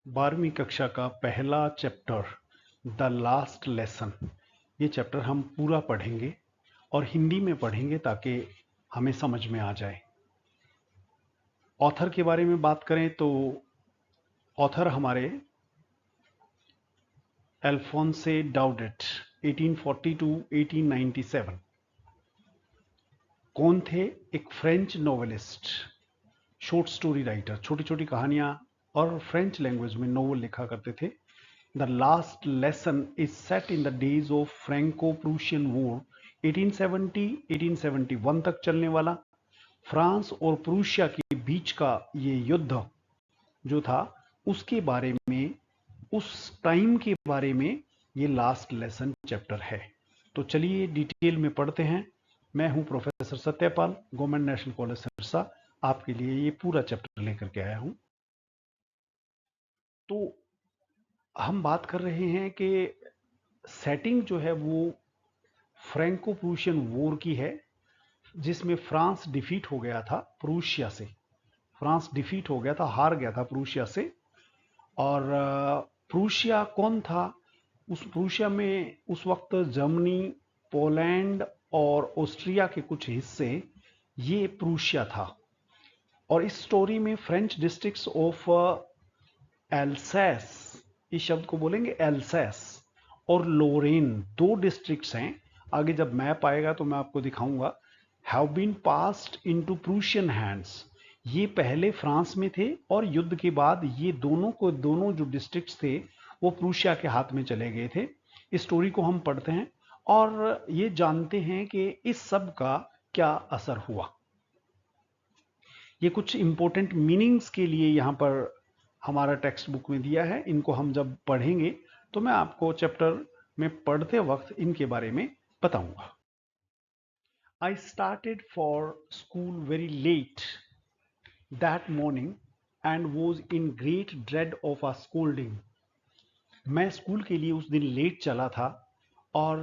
12वीं कक्षा का पहला चैप्टर द लास्ट लेसन। ये चैप्टर हम पूरा पढ़ेंगे और हिंदी में पढ़ेंगे ताकि हमें समझ में आ जाए। ऑथर के बारे में बात करें तो ऑथर हमारे अल्फोंसे डाउडेट 1840 टू 1897 कौन थे? एक French novelist, short story writer, छोटी छोटी कहानियां और फ्रेंच लैंग्वेज में नोवेल लिखा करते थे। The last lesson is set in the days of Franco Prussian war 1870-1871 तक चलने वाला। फ्रांस और प्रूशिया के बीच का ये युद्ध जो था उसके बारे में, उस टाइम के बारे में ये लास्ट लेसन चैप्टर है। तो चलिए डिटेल में पढ़ते हैं। मैं हूं professor Satyapal, government national college Sirsa, आपके लिए ये पूरा चैप्टर लेकर के आया हूं। तो हम बात कर रहे हैं कि सेटिंग जो है वो फ्रैंको प्रूशियन वॉर की है, जिसमें फ्रांस डिफीट हो गया था प्रूशिया से। फ्रांस डिफीट हो गया था, हार गया था प्रूशिया से। और प्रूशिया कौन था? उस प्रूशिया में उस वक्त जर्मनी, पोलैंड और ऑस्ट्रिया के कुछ हिस्से, ये प्रूशिया था। और इस स्टोरी में फ्रेंच डिस्ट्रिक्ट्स ऑफ एल्सैस, इस शब्द को बोलेंगे एल्सैस, और लोरेन, दो डिस्ट्रिक्ट्स हैं। आगे जब मैप आएगा तो मैं आपको दिखाऊंगा। Have been passed into Prussian hands, ये पहले फ्रांस में थे और युद्ध के बाद ये दोनों जो डिस्ट्रिक्ट्स थे वो प्रूशिया के हाथ में चले गए थे। इस स्टोरी को हम पढ़ते हैं और ये जानते हैं कि इस सब का क्या असर हुआ। ये कुछ इंपॉर्टेंट मीनिंग्स के लिए यहाँ पर हमारा टेक्स्ट बुक में दिया है। इनको हम जब पढ़ेंगे तो मैं आपको चैप्टर में पढ़ते वक्त इनके बारे में बताऊंगा। I started for school very late that morning and was in great dread of a scolding. मैं स्कूल के लिए उस दिन लेट चला था और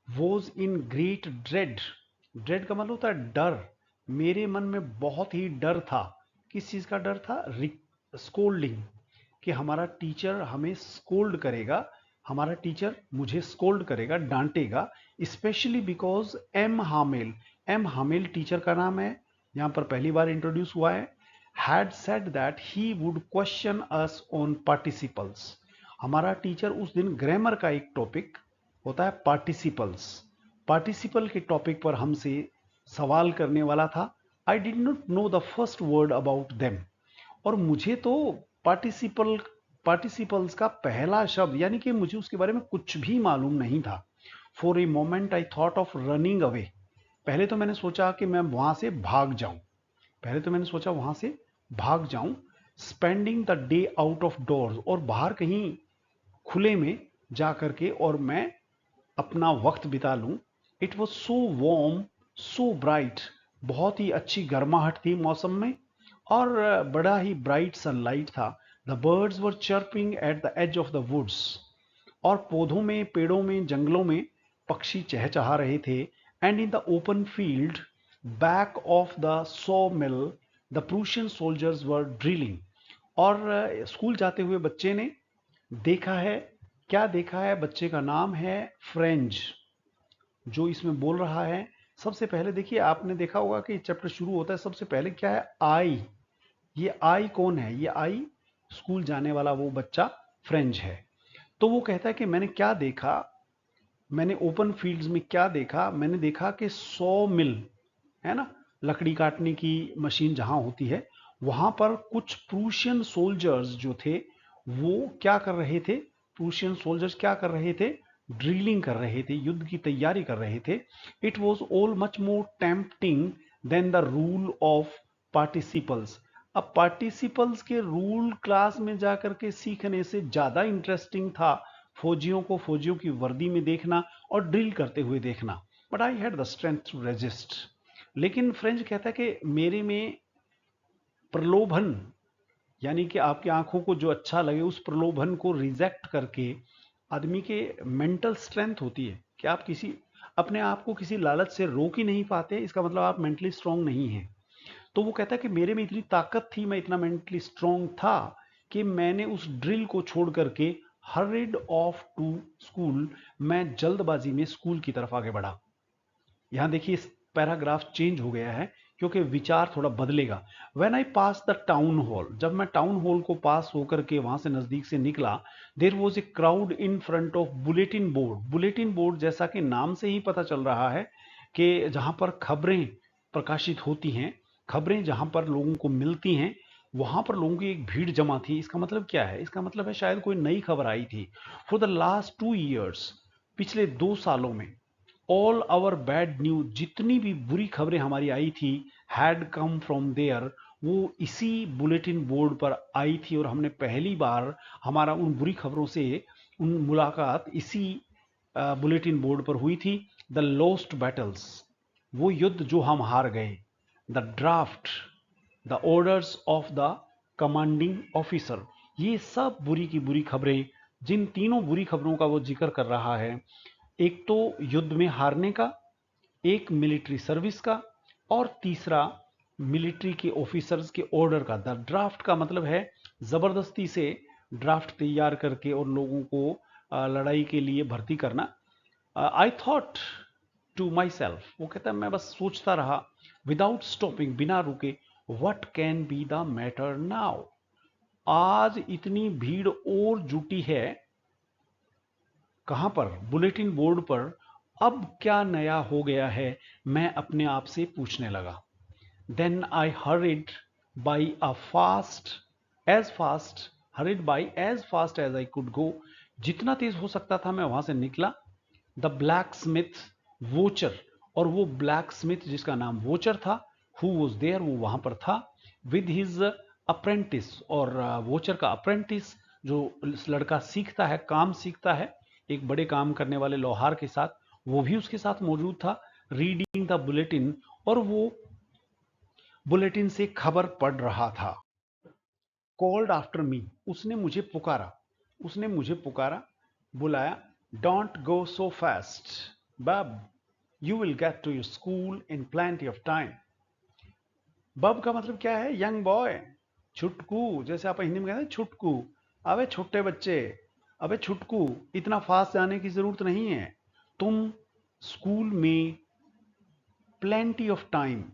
was in great dread, dread का मतलब होता है डर। मेरे मन में बहुत ही डर था। किस चीज़ का डर था? स्कोल्डिंग, कि हमारा टीचर हमें स्कोल्ड करेगा, हमारा टीचर मुझे स्कोल्ड करेगा, डांटेगा। Specially because M Hamel teacher का नाम है, यहाँ पर पहली बार इंट्रोड्यूस हुआ है। Had said that he would question us on participles. हमारा टीचर उस दिन ग्रामर का एक टॉपिक होता है पार्टिसिपल्स, पार्टिसिपल के टॉपिक पर हमसे सवाल करने वाला था। I did not know the first word about them, और मुझे तो पार्टिसिपल्स का पहला शब्द यानी कि मुझे उसके बारे में कुछ भी मालूम नहीं था। For a moment I thought of running away, पहले तो मैंने सोचा कि मैं वहां से भाग जाऊं, spending the day out of doors, और बाहर कहीं खुले में जा करके और मैं अपना वक्त बिता लूं। It was so warm, so bright, बहुत ही अच्छी गर्माहट थी मौसम में और बड़ा ही ब्राइट सनलाइट था। The birds were chirping at the edge of the woods, और पौधों में, पेड़ों में, जंगलों में पक्षी चहचहा रहे थे। And in the open field back of the saw mill the Prussian soldiers were drilling. और स्कूल जाते हुए बच्चे ने देखा है, क्या देखा है? बच्चे का नाम है फ्रेंच, जो इसमें बोल रहा है। सबसे पहले देखिए, आपने देखा होगा कि चैप्टर शुरू होता है, सबसे पहले क्या है? आई। ये आई कौन है? ये आई स्कूल जाने वाला वो बच्चा फ्रेंच है। तो वो कहता है कि मैंने क्या देखा, मैंने ओपन फील्ड्स में क्या देखा? मैंने देखा कि सॉ मिल है ना, लकड़ी काटने की मशीन जहां होती है, वहां पर कुछ प्रूशियन सोल्जर्स जो थे वो क्या कर रहे थे? प्रूशियन सोल्जर्स क्या कर रहे थे? ड्रिलिंग कर रहे थे, युद्ध की तैयारी कर रहे थे। It was all much more tempting than the rule of participles. अब पार्टिसिपल्स के रूल क्लास में जाकर के सीखने से ज्यादा इंटरेस्टिंग था फौजियों को फौजियों की वर्दी में देखना और ड्रिल करते हुए देखना। But I had the strength to resist. लेकिन फ्रेंच कहता है कि मेरे में प्रलोभन, यानी कि आपकी आंखों को जो अच्छा लगे उस प्रलोभन को रिजेक्ट करके आदमी के मेंटल स्ट्रेंथ होती है कि आप किसी अपने आप को किसी लालच से रोक ही नहीं पाते, इसका मतलब आप मेंटली स्ट्रांग नहीं हैं। तो वो कहता है कि मेरे में इतनी ताकत थी, मैं इतना मेंटली स्ट्रांग था कि मैंने उस ड्रिल को छोड़ करके हरिड ऑफ टू स्कूल, मैं जल्दबाजी में स्कूल की तरफ आगे बढ़ा। यहां देखिए पैराग्राफ चेंज हो गया है क्योंकि विचार थोड़ा बदलेगा। When I pass the town hall, जब मैं टाउन हॉल को पास होकर के वहां से नजदीक से निकला, there was a crowd in front of bulletin board. Bulletin board जैसा कि नाम से ही पता चल रहा है कि जहां पर खबरें प्रकाशित होती हैं, खबरें जहां पर लोगों को मिलती हैं, वहां पर लोगों की एक भीड़ जमा थी। इसका मतलब क्या है? इसका मतलब है शायद कोई नई खबर आई थी। फॉर द लास्ट 2 years, पिछले 2 सालों में, ऑल आवर बैड न्यूज, जितनी भी बुरी खबरें हमारी आई थी, हैड कम फ्रॉम देयर, वो इसी बुलेटिन बोर्ड पर आई थी। और हमने पहली बार हमारा उन बुरी खबरों से उन मुलाकात इसी बुलेटिन बोर्ड पर हुई थी। द लॉस्ट बैटल्स, वो युद्ध जो हम हार गए। The draft, the orders of the commanding officer, ये सब बुरी की बुरी खबरें, जिन तीनों बुरी खबरों का वो जिक्र कर रहा है, एक तो युद्ध में हारने का, एक मिलिट्री सर्विस का, और तीसरा मिलिट्री के ऑफिसर्स के ऑर्डर का। द ड्राफ्ट का मतलब है जबरदस्ती से ड्राफ्ट तैयार करके और लोगों को लड़ाई के लिए भर्ती करना। I thought to myself, वो कहता है मैं बस सोचता रहा, विदाउट स्टॉपिंग, बिना रुके, what can be the matter now, आज इतनी भीड़ और जुटी है, कहां पर? बुलेटिन बोर्ड पर। अब क्या नया हो गया है? मैं अपने आप से पूछने लगा। Then I hurried by a fast as fast hurried by as fast as I could go, जितना तेज हो सकता था मैं वहां से निकला। द ब्लैक स्मिथ वोचर, और वो ब्लैक स्मिथ जिसका नाम वोचर था, हु वॉज देयर, वो वहां पर था, विद हिज अप्रेंटिस, और वोचर का अप्रेंटिस, जो लड़का सीखता है, काम सीखता है एक बड़े काम करने वाले लोहार के साथ, वो भी उसके साथ मौजूद था, रीडिंग द बुलेटिन, और वो बुलेटिन से खबर पढ़ रहा था। कॉल्ड आफ्टर मी, उसने मुझे पुकारा, उसने मुझे पुकारा, बुलाया। Don't go so fast bub, you will get to your school in plenty of time. Bub का मतलब क्या है? यंग बॉय, छुटकू, जैसे आप हिंदी में कहते हैं छुटकू, अबे छोटे बच्चे, अबे छुटकू, इतना फास्ट जाने की जरूरत नहीं है, तुम स्कूल में प्लेंटी ऑफ टाइम,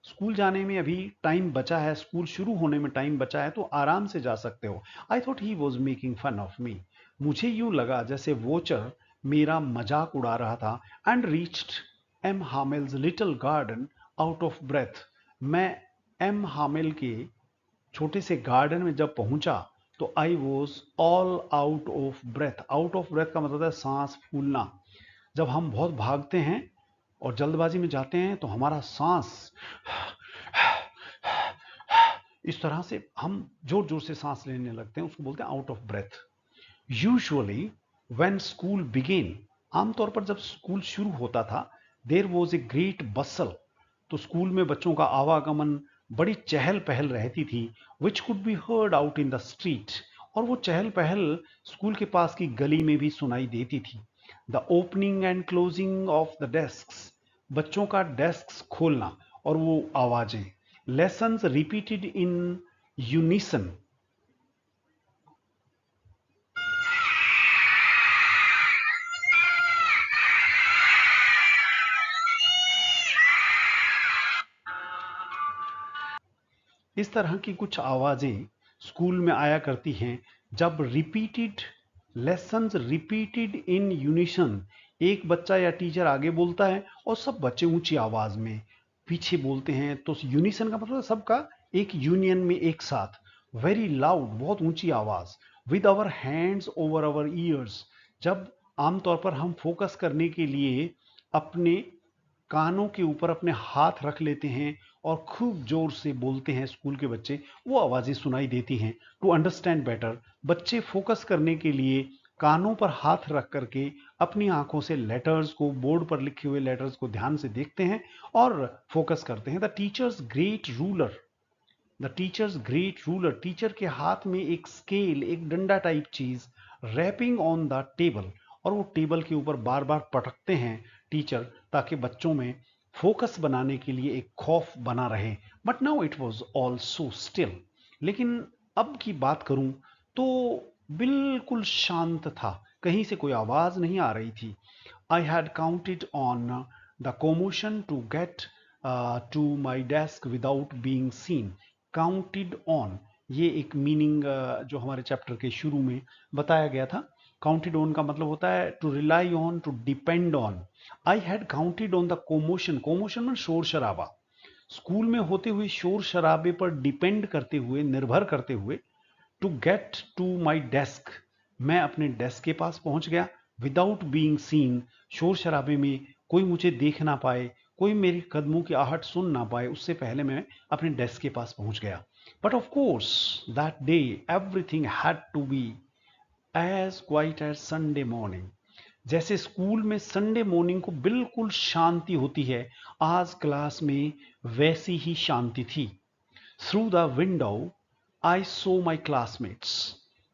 स्कूल जाने में अभी टाइम बचा है, स्कूल शुरू होने में टाइम बचा है, तो आराम से जा सकते हो। I thought he was making fun of me, मुझे यूं लगा जैसे वोचर मेरा मजाक उड़ा रहा था। And reached M Hamel's little garden out of breath, मैं एम हामिल के छोटे से गार्डन में जब पहुंचा तो I was all out of breath. Out of breath का मतलब है सांस फूलना। जब हम बहुत भागते हैं और जल्दबाजी में जाते हैं तो हमारा सांस इस तरह से हम जोर जोर से सांस लेने लगते हैं, उसको बोलते हैं out of breath. Usually when school began, आमतौर पर जब स्कूल शुरू होता था, देर वॉज ए ग्रेट बसल, तो स्कूल में बच्चों का आवागमन, बड़ी चहल पहल रहती थी, which could be heard out in the street, और वो चहल पहल स्कूल के पास की गली में भी सुनाई देती थी। The opening and closing of the desk, बच्चों का डेस्क खोलना और वो आवाजें। लेसन्स रिपीटेड इन यूनिसन, इस तरह की कुछ आवाजें स्कूल में आया करती हैं जब रिपीटेड लेसन्स रिपीटेड इन यूनिशन, एक बच्चा या टीचर आगे बोलता है और सब बच्चे ऊंची आवाज में पीछे बोलते हैं, तो यूनिसन का मतलब सबका एक यूनियन में एक साथ। वेरी लाउड, बहुत ऊंची आवाज। With our hands over our ears, जब आमतौर पर हम फोकस करने के लिए अपने कानों के ऊपर अपने हाथ रख लेते हैं और खूब जोर से बोलते हैं स्कूल के बच्चे, वो आवाजें सुनाई देती हैं। टू अंडरस्टैंड बेटर, बच्चे फोकस करने के लिए कानों पर हाथ रख करके अपनी आंखों से लेटर्स को, बोर्ड पर लिखे हुए लेटर्स को ध्यान से देखते हैं और फोकस करते हैं। The teachers great ruler, the teachers great ruler, teacher के हाथ में एक स्केल, एक डंडा टाइप चीज, रैपिंग ऑन द टेबल, और वो टेबल के ऊपर बार बार पटकते हैं टीचर, ताकि बच्चों में फोकस बनाने के लिए एक खौफ बना रहे। But now it was all so still, लेकिन अब की बात करूं तो बिल्कुल शांत था, कहीं से कोई आवाज नहीं आ रही थी। I had counted on the commotion to get to my desk without being seen. Counted on, ये एक मीनिंग जो हमारे चैप्टर के शुरू में बताया गया था। काउंटेड ऑन का मतलब होता है to rely on, to depend on. I had counted on the commotion, commotion में शोर शराबा, स्कूल में होते हुए शोर शराबे पर डिपेंड करते हुए, निर्भर करते हुए, to get to my desk, मैं अपने डेस्क के पास पहुंच गया। विदाउट बीइंग सीन, शोर शराबे में कोई मुझे देख ना पाए, कोई मेरे कदमों की आहट सुन ना पाए, उससे पहले मैं अपने डेस्क के पास पहुंच गया। But of course that day everything had to be as quiet as Sunday morning. जैसे स्कूल में संडे मॉर्निंग को बिल्कुल शांति होती है, आज क्लास में वैसी ही शांति थी। Through the window I so my classmates,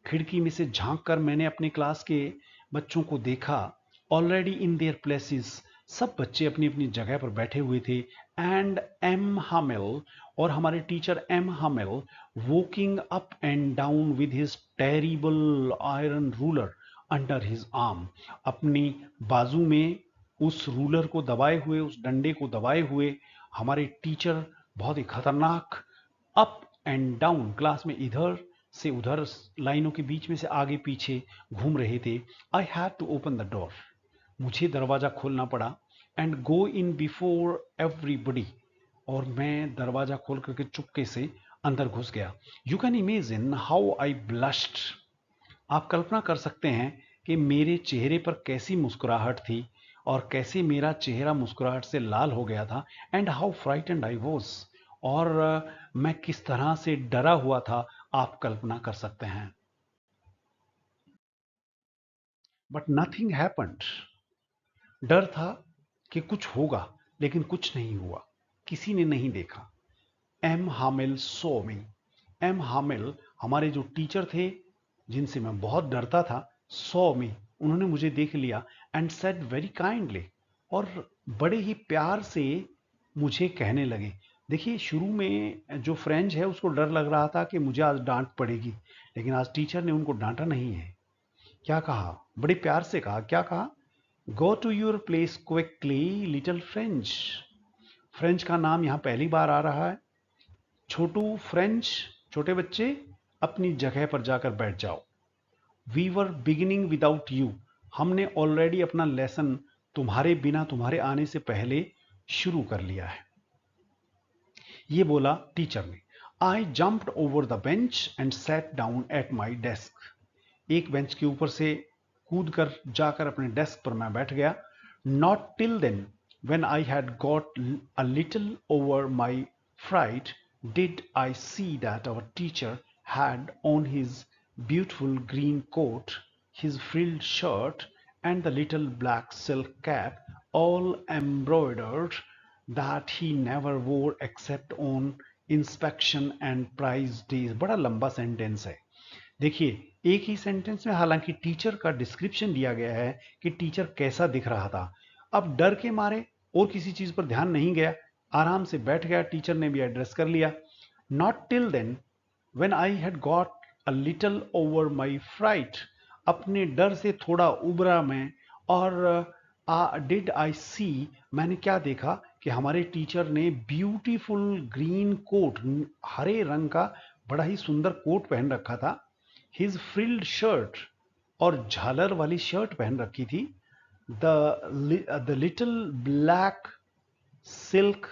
खिड़की में से झांक कर मैंने अपने क्लास के बच्चों को देखा। ऑलरेडी इन देयर प्लेसेस, सब बच्चे अपनी अपनी जगह पर बैठे हुए थे। एंड एम हमेल, और हमारे teacher M Hamel, walking up and down with his terrible iron ruler under his arm, अपनी बाजू में उस रूलर को दबाए हुए, उस डंडे को दबाए हुए हमारे टीचर बहुत ही खतरनाक अप एंड डाउन क्लास में इधर से उधर लाइनों के बीच में से आगे पीछे घूम रहे थे। I had to open the door, मुझे दरवाजा खोलना पड़ा। And go in before everybody, और मैं दरवाजा खोल करके चुपके से अंदर घुस गया। You can imagine how I blushed, आप कल्पना कर सकते हैं कि मेरे चेहरे पर कैसी मुस्कुराहट थी और कैसे मेरा चेहरा मुस्कुराहट से लाल हो गया था। And how frightened I was, और मैं किस तरह से डरा हुआ था, आप कल्पना कर सकते हैं। बट नथिंग हैपेंड, डर था कि कुछ होगा, लेकिन कुछ नहीं हुआ, किसी ने नहीं देखा। एम हामिल सो मी, एम हामिल हमारे जो टीचर थे जिनसे मैं बहुत डरता था, सो मी, उन्होंने मुझे देख लिया। एंड सेड वेरी काइंडली, और बड़े ही प्यार से मुझे कहने लगे। देखिए, शुरू में जो फ्रेंच है उसको डर लग रहा था कि मुझे आज डांट पड़ेगी, लेकिन आज टीचर ने उनको डांटा नहीं है। क्या कहा, बड़े प्यार से कहा, क्या कहा? Go to your place quickly little French, French का नाम यहां पहली बार आ रहा है। छोटू फ्रेंच, छोटे बच्चे अपनी जगह पर जाकर बैठ जाओ। We were beginning without you, हमने ऑलरेडी अपना लेसन तुम्हारे बिना, तुम्हारे आने से पहले शुरू कर लिया है। ये बोला टीचर ने। I jumped over the bench and sat down at my desk, एक बेंच के ऊपर से कूद कर जाकर अपने डेस्क पर मैं बैठ गया। Not till then, when I had got a little over my fright, did I see that our teacher had on his beautiful green coat, his frilled shirt, and the little black silk cap, all embroidered, that he never wore except on inspection and prize days। बड़ा लंबा sentence है, देखिए एक ही sentence में हालांकि teacher का description दिया गया है कि टीचर कैसा दिख रहा था। अब डर के मारे और किसी चीज पर ध्यान नहीं गया, आराम से बैठ गया, टीचर ने भी एड्रेस कर लिया। Not till then when I had got a little over my fright, अपने डर से थोड़ा उबरा मैं। और डिड आई सी, मैंने क्या देखा कि हमारे टीचर ने ब्यूटीफुल ग्रीन कोट, हरे रंग का बड़ा ही सुंदर कोट पहन रखा था। हिज फ्रिल्ड शर्ट, और झालर वाली शर्ट पहन रखी थी। The little black silk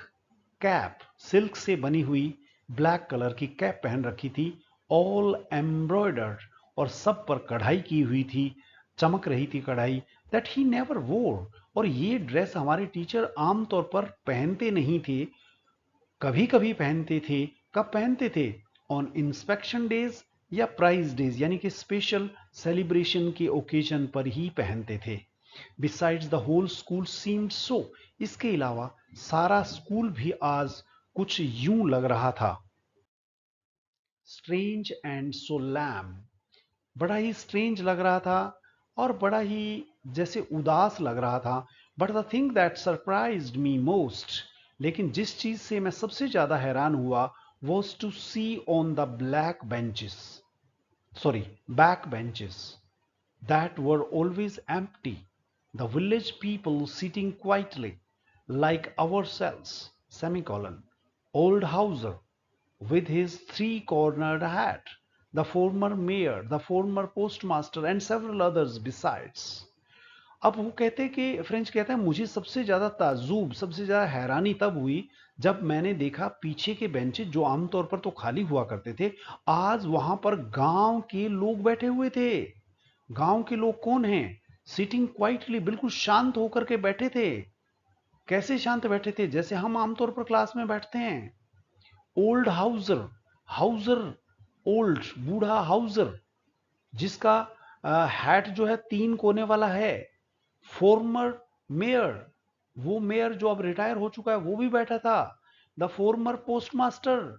cap, silk से बनी हुई ब्लैक कलर की कैप पहन रखी थी। ऑल एम्ब्रॉयडर्ड, और सब पर कढ़ाई की हुई थी, चमक रही थी कढ़ाई। दैट ही नेवर वोर, और ये ड्रेस हमारे टीचर आमतौर पर पहनते नहीं थे, कभी कभी पहनते थे। कब पहनते थे? ऑन इंस्पेक्शन डेज या प्राइज डेज, यानी कि स्पेशल सेलिब्रेशन के ओकेजन पर ही पहनते थे। Besides the whole school seemed so, इसके अलावा सारा स्कूल भी आज कुछ यूं लग रहा था। स्ट्रेंज एंड सो लैम, बड़ा ही स्ट्रेंज लग रहा था और बड़ा ही जैसे उदास लग रहा था। But the thing that surprised me most, लेकिन जिस चीज से मैं सबसे ज्यादा हैरान हुआ was to see on the back benches that were always empty, the village people sitting quietly like ourselves, semicolon, old Hauser with his three-cornered hat, the former mayor, the former postmaster and several others besides. अब वो कहते कि French कहता है मुझे सबसे ज्यादा ताज्जुब, सबसे ज्यादा हैरानी तब हुई जब मैंने देखा पीछे के बेंचेस जो आमतौर पर तो खाली हुआ करते थे, आज वहां पर गांव के लोग बैठे हुए थे। गांव के लोग कौन हैं? सिटिंग क्वाइटली, बिल्कुल शांत होकर के बैठे थे। कैसे शांत बैठे थे? जैसे हम आमतौर पर क्लास में बैठते हैं। ओल्ड हाउसर, हाउसर ओल्ड, बूढ़ा हाउसर जिसका हैट जो है 3 कोने वाला है। फॉर्मर मेयर, वो मेयर जो अब रिटायर हो चुका है वो भी बैठा था। द फॉर्मर पोस्टमास्टर,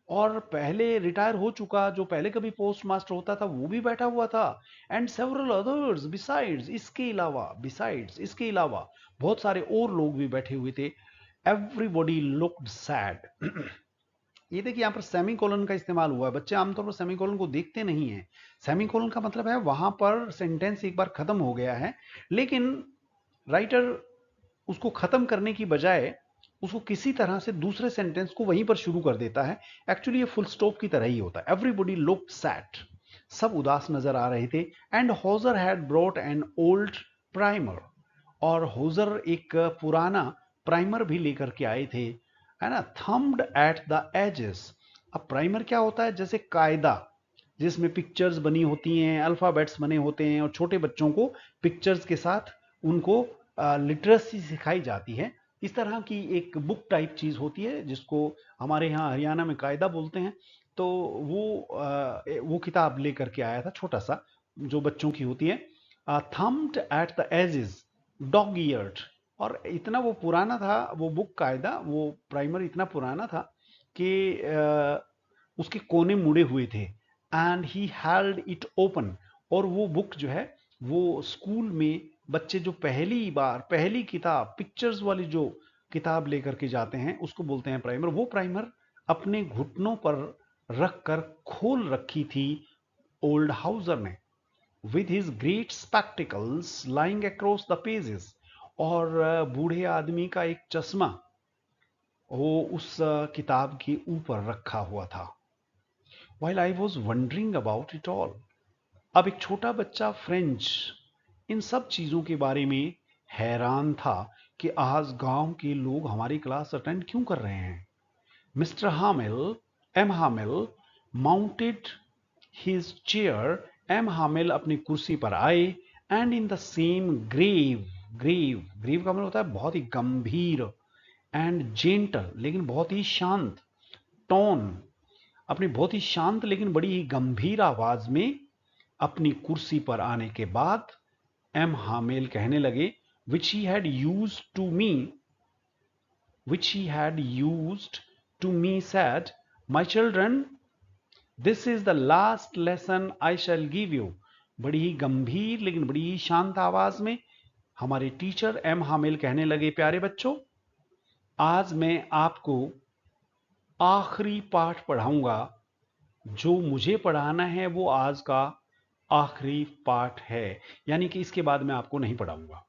और पहले रिटायर हो चुका जो पहले कभी पोस्ट मास्टर होता था वो भी बैठा हुआ था। एंड सेवरल अदर्स बिसाइड्स, इसके अलावा बहुत सारे और लोग भी बैठे हुए थे। Everybody looked sad. ये देखिए यहां पर सेमीकोलन का इस्तेमाल हुआ है। बच्चे आमतौर पर सेमीकोलन को देखते नहीं है। सेमीकोलन का मतलब है वहां पर सेंटेंस एक बार खत्म हो गया है, लेकिन राइटर उसको खत्म करने की बजाय उसको किसी तरह से दूसरे सेंटेंस को वहीं पर शुरू कर देता है। एक्चुअली ये फुल स्टॉप की तरह ही होता है। एवरीबॉडी लुक्ड सैड, सब उदास नजर आ रहे थे। And hosier had brought an old primer, और होजर एक पुराना प्राइमर भी लेकर के आए थे, है ना। थम्ब्ड एट द एजेस, अब प्राइमर क्या होता है? जैसे कायदा जिसमें पिक्चर्स बनी होती हैं, अल्फाबेट्स बने होते हैं, और छोटे बच्चों को पिक्चर्स के साथ उनको लिटरेसी सिखाई जाती है। इस तरह की एक बुक टाइप चीज होती है जिसको हमारे यहाँ हरियाणा में कायदा बोलते हैं। तो वो किताब लेकर के आया था, छोटा सा, जो बच्चों की होती है। Thumbed at the edges, dog eared, और इतना वो पुराना था वो बुक, कायदा, वो प्राइमर इतना पुराना था कि उसके कोने मुड़े हुए थे। And he held it open, और वो बुक जो है वो स्कूल में बच्चे जो पहली बार पहली किताब पिक्चर्स वाली जो किताब लेकर के जाते हैं उसको बोलते हैं प्राइमर। वो प्राइमर अपने घुटनों पर रख कर खोल रखी थी ओल्ड हाउसर ने, with his great spectacles lying across the pages, और बूढ़े आदमी का एक चश्मा वो उस किताब के ऊपर रखा हुआ था। While I was wondering about it all, अब एक छोटा बच्चा फ्रेंच इन सब चीजों के बारे में हैरान था कि आज गांव के लोग हमारी क्लास अटेंड क्यों कर रहे हैं। Mister Hamel, M Hamel, mounted his chair, M Hamel अपनी कुर्सी पर आए, and in the same grave, grave का मतलब होता है बहुत ही गंभीर, एंड जेंटल लेकिन बहुत ही शांत, टोन, अपनी बहुत ही शांत लेकिन बड़ी ही गंभीर आवाज में अपनी कुर्सी पर आने के बाद एम हामिल कहने लगे, which he had used to me said, my children, this is the last lesson I shall give you। बड़ी ही गंभीर लेकिन बड़ी ही शांत आवाज में हमारे टीचर एम हामिल कहने लगे, प्यारे बच्चों, आज मैं आपको आखिरी पाठ पढ़ाऊंगा। जो मुझे पढ़ाना है वो आज का आखिरी पाठ है, यानी कि इसके बाद मैं आपको नहीं पढ़ाऊंगा।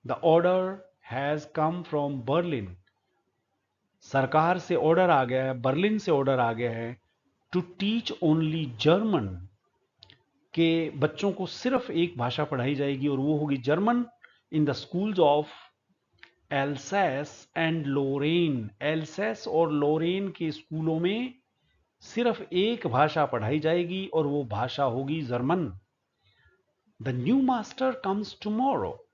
The order has come from Berlin, सरकार से ऑर्डर आ गया है, बर्लिन से ऑर्डर आ गया है, टू टीच ओनली जर्मन, के बच्चों को सिर्फ एक भाषा पढ़ाई जाएगी और वो होगी German, in the schools of Alsace and Lorraine. Alsace और लोरेन के स्कूलों में सिर्फ एक भाषा पढ़ाई जाएगी और वो भाषा होगी German. The new master comes tomorrow,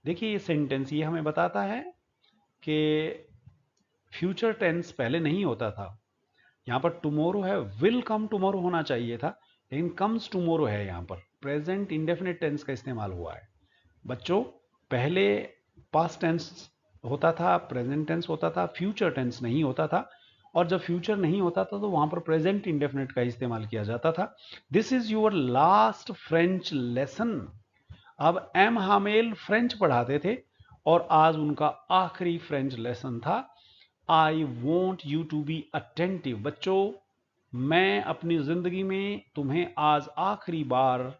देखिए ये सेंटेंस ये हमें बताता है कि फ्यूचर टेंस पहले नहीं होता था। यहां पर टुमारो है, विल कम टुमारो होना चाहिए था, लेकिन कम्स टुमारो है। यहां पर प्रेजेंट इंडेफिनिट टेंस का इस्तेमाल हुआ है। बच्चों, पहले पास्ट टेंस होता था, प्रेजेंट टेंस होता था, फ्यूचर टेंस नहीं होता था, और जब फ्यूचर नहीं होता था तो वहां पर प्रेजेंट इंडेफिनिट का इस्तेमाल किया जाता था। This is your last French lesson. अब एम हामेल फ्रेंच पढ़ाते थे और आज उनका आखिरी फ्रेंच लेसन था। I want you to be attentive. बच्चों, मैं अपनी जिंदगी में तुम्हें आज आखिरी बार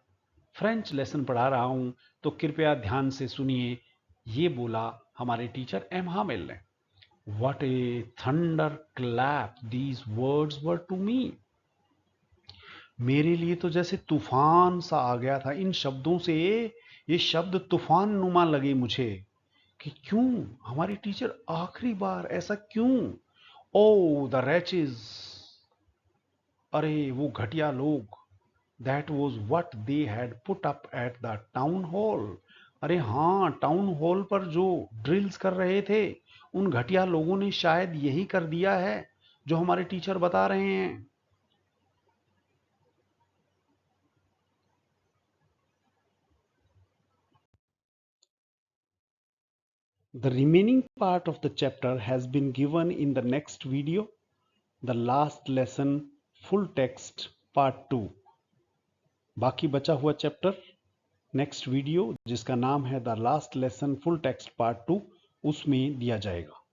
फ्रेंच लेसन पढ़ा रहा हूं, तो कृपया ध्यान से सुनिए। ये बोला हमारे टीचर एम हामिल ने। What a thunderclap these words were to me. मेरे लिए तो जैसे तूफान सा आ गया था इन शब्दों से। ये शब्द तूफान नुमा लगे मुझे कि क्यों हमारी टीचर आखिरी बार ऐसा क्यों। ओ द रैचेस, अरे वो घटिया लोग। That was what they had put up at the town hall. अरे हाँ, टाउन हॉल पर जो ड्रिल्स कर रहे थे, उन घटिया लोगों ने शायद यही कर दिया है जो हमारे टीचर बता रहे हैं। The remaining part of the chapter has been given in the next video, the last lesson full text part 2। बाकी बचा हुआ चैप्टर नेक्स्ट वीडियो जिसका नाम है the last lesson full text part 2, उसमें दिया जाएगा।